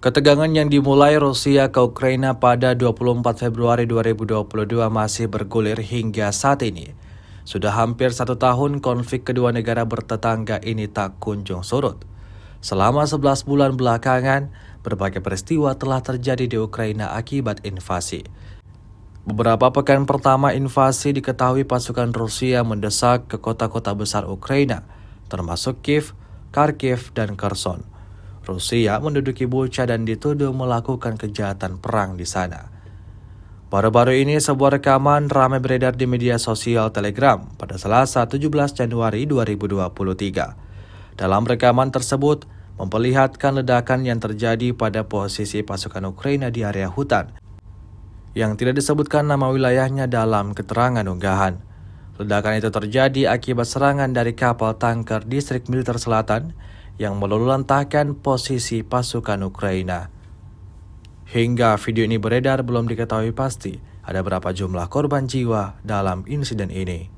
Ketegangan yang dimulai Rusia ke Ukraina pada 24 Februari 2022 masih bergulir hingga saat ini. Sudah hampir 1 tahun konflik kedua negara bertetangga ini tak kunjung surut. Selama 11 bulan belakangan, berbagai peristiwa telah terjadi di Ukraina akibat invasi. Beberapa pekan pertama invasi diketahui pasukan Rusia mendesak ke kota-kota besar Ukraina, termasuk Kiev, Kharkiv, dan Kherson. Rusia menduduki Bucha dan dituduh melakukan kejahatan perang di sana. Baru-baru ini sebuah rekaman ramai beredar di media sosial Telegram pada Selasa 17 Januari 2023. Dalam rekaman tersebut, memperlihatkan ledakan yang terjadi pada posisi pasukan Ukraina di area hutan, yang tidak disebutkan nama wilayahnya dalam keterangan unggahan. Ledakan itu terjadi akibat serangan dari kapal tanker distrik militer selatan yang meluluhlantahkan posisi pasukan Ukraina. Hingga video ini beredar belum diketahui pasti ada berapa jumlah korban jiwa dalam insiden ini.